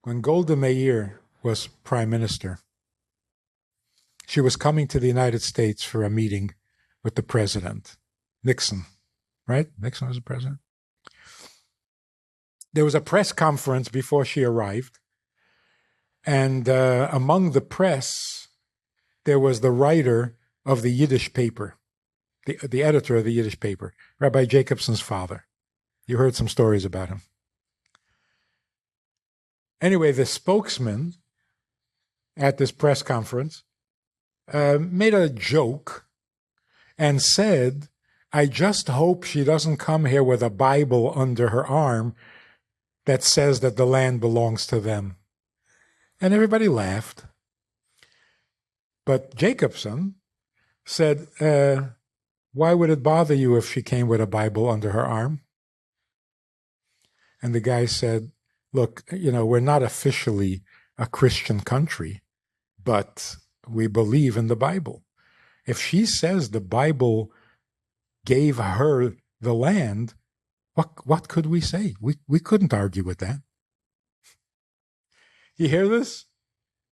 when Golda Meir was prime minister, she was coming to the United States for a meeting with the president, Nixon, right? Nixon was the president. There was a press conference before she arrived, and among the press, there was the writer of the Yiddish paper, the editor of the Yiddish paper, Rabbi Jacobson's father. You heard some stories about him. Anyway, the spokesman at this press conference made a joke and said, "I just hope she doesn't come here with a Bible under her arm that says that the land belongs to them." And everybody laughed. But Jacobson said, "Why would it bother you if she came with a Bible under her arm?" And the guy said, "Look, we're not officially a Christian country, but we believe in the Bible. If she says the Bible gave her the land, what could we say? We couldn't argue with that." You hear this?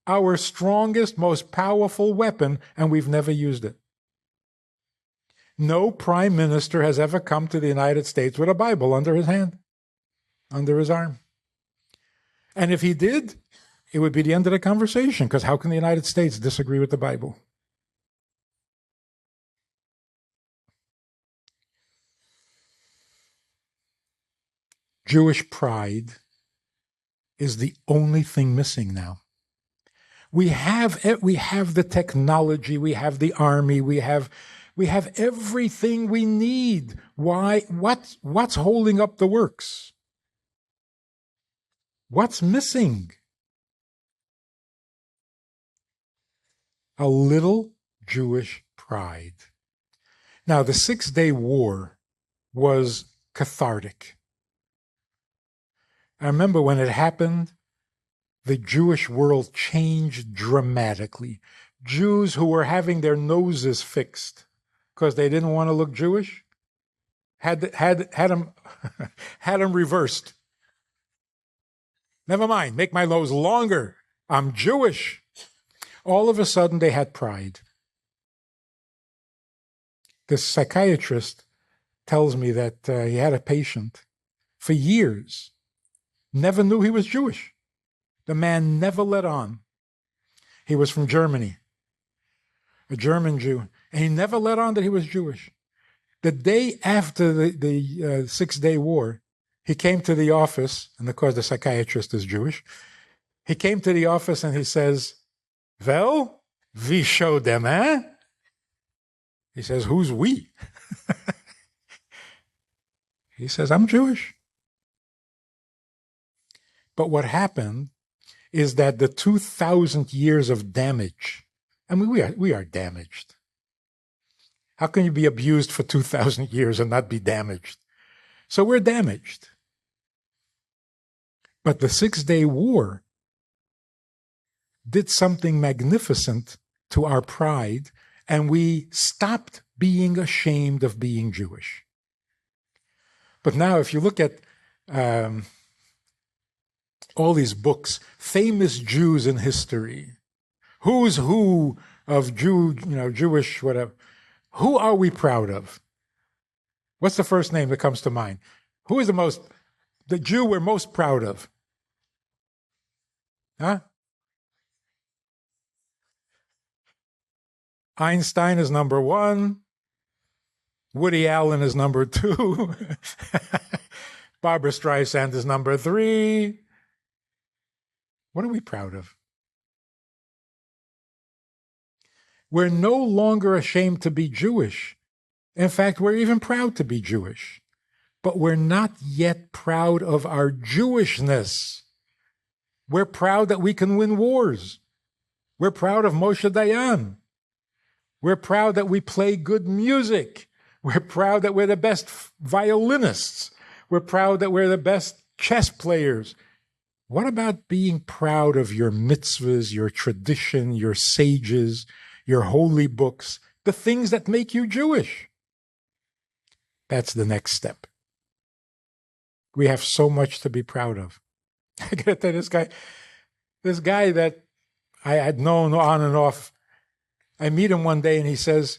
Our strongest, most powerful weapon, and we've never used it. No prime minister has ever come to the United States with a Bible under his hand, under his arm. And if he did, it would be the end of the conversation, because how can the United States disagree with the Bible? Jewish pride is the only thing missing now. We have the technology, we have the army, we have everything we need. Why? What's holding up the works? What's missing? A little Jewish pride. Now, the 6-Day War was cathartic. I remember when it happened, the Jewish world changed dramatically. Jews who were having their noses fixed because they didn't want to look Jewish had them reversed. Never mind, make my nose longer. I'm Jewish. All of a sudden, they had pride. This psychiatrist tells me that he had a patient for years, never knew he was Jewish. The man never let on. He was from Germany, a German Jew, and he never let on that he was Jewish. The day after the 6-Day War, he came to the office, and of course the psychiatrist is Jewish. He came to the office and he says, "Well, we show them, eh?" He says, "Who's we?" He says, "I'm Jewish." But what happened is that the 2,000 years of damage, I mean, we are damaged. How can you be abused for 2,000 years and not be damaged? So we're damaged. But the 6-Day War did something magnificent to our pride, and we stopped being ashamed of being Jewish. But now, if you look at all these books, famous Jews in history, who's who of Jewish, whatever, who are we proud of? What's the first name that comes to mind? Who is the Jew we're most proud of? Huh? Einstein is number 1. Woody Allen is number 2. Barbra Streisand is number 3. What are we proud of? We're no longer ashamed to be Jewish. In fact, we're even proud to be Jewish. But we're not yet proud of our Jewishness. We're proud that we can win wars. We're proud of Moshe Dayan. We're proud that we play good music. We're proud that we're the best violinists. We're proud that we're the best chess players. What about being proud of your mitzvahs, your tradition, your sages, your holy books, the things that make you Jewish? That's the next step. We have so much to be proud of. I gotta tell this guy, This guy that I had known on and off, I meet him one day and he says,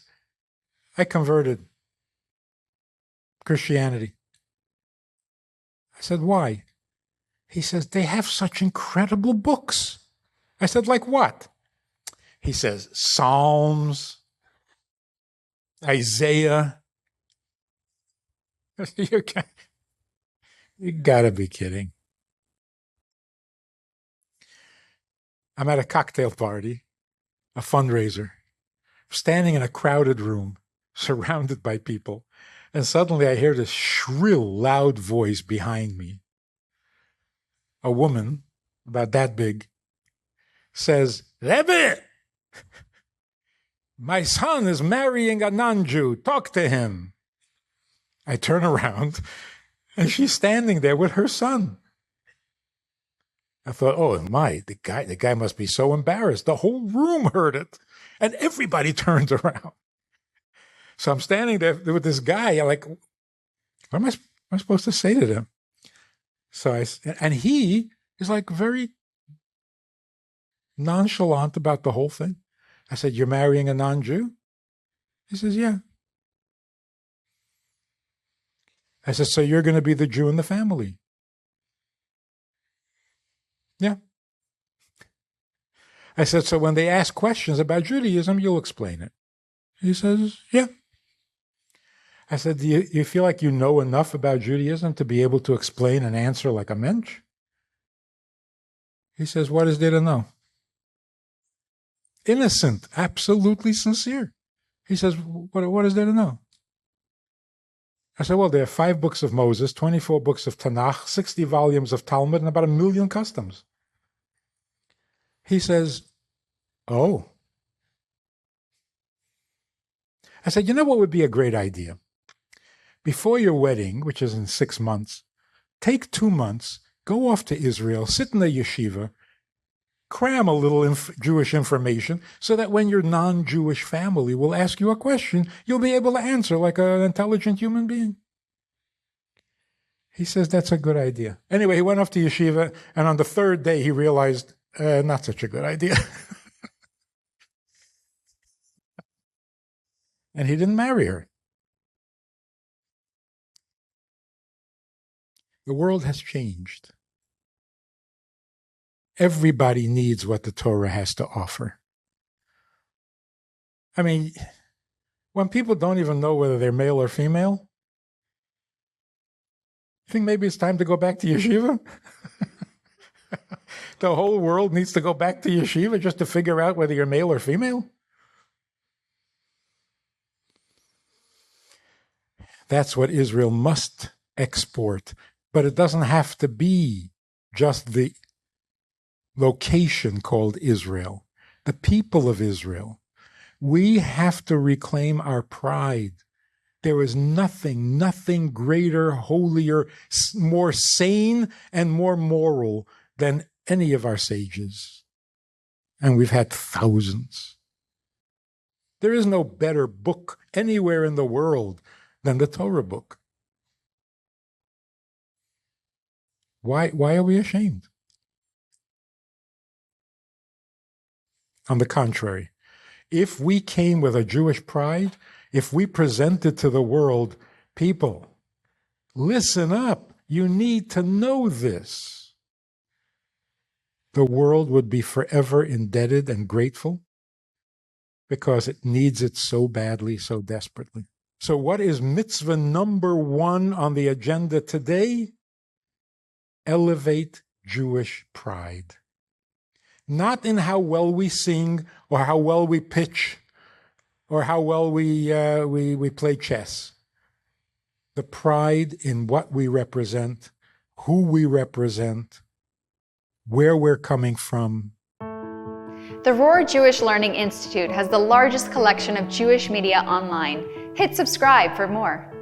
I converted Christianity. I said, why? He says, they have such incredible books. I said, like what? He says, Psalms, Isaiah. You gotta be kidding. I'm at a cocktail party, a fundraiser, standing in a crowded room, surrounded by people, and suddenly I hear this shrill, loud voice behind me. A woman, about that big, says, Rebbe, my son is marrying a non-Jew. Talk to him. I turn around, and she's standing there with her son. I thought, oh my, the guy must be so embarrassed. The whole room heard it, and everybody turned around. So I'm standing there with this guy. I'm like, what am I supposed to say to them? And he is like very nonchalant about the whole thing. I said, you're marrying a non-Jew? He says, yeah. I said, so you're going to be the Jew in the family? Yeah. I said, so when they ask questions about Judaism, you'll explain it. He says, yeah. I said, do you feel like you know enough about Judaism to be able to explain and answer like a mensch? He says, what is there to know? Innocent, absolutely sincere. He says, what is there to know? I said, well, there are 5 books of Moses, 24 books of Tanakh, 60 volumes of Talmud, and about 1 million customs. He says, oh. I said, you know what would be a great idea? Before your wedding, which is in 6 months, take 2 months, go off to Israel, sit in the yeshiva, cram a little Jewish information so that when your non-Jewish family will ask you a question, you'll be able to answer like an intelligent human being. He says, that's a good idea. Anyway, he went off to yeshiva, and on the 3rd day, he realized, not such a good idea. And he didn't marry her. The world has changed. Everybody needs what the Torah has to offer. I mean, when people don't even know whether they're male or female, you think maybe it's time to go back to yeshiva? The whole world needs to go back to yeshiva just to figure out whether you're male or female? That's what Israel must export. But it doesn't have to be just the location called Israel, the people of Israel. We have to reclaim our pride. There is nothing greater, holier, more sane, and more moral than any of our sages. And we've had thousands. There is no better book anywhere in the world than the Torah book. Why are we ashamed? On the contrary, if we came with a Jewish pride, if we presented to the world, people, listen up, you need to know this, the world would be forever indebted and grateful because it needs it so badly, so desperately. So what is mitzvah number 1 on the agenda today? Elevate Jewish pride. Not in how well we sing, or how well we pitch, or how well we play chess. The pride in what we represent, who we represent, where we're coming from. The Rohr Jewish Learning Institute has the largest collection of Jewish media online. Hit subscribe for more.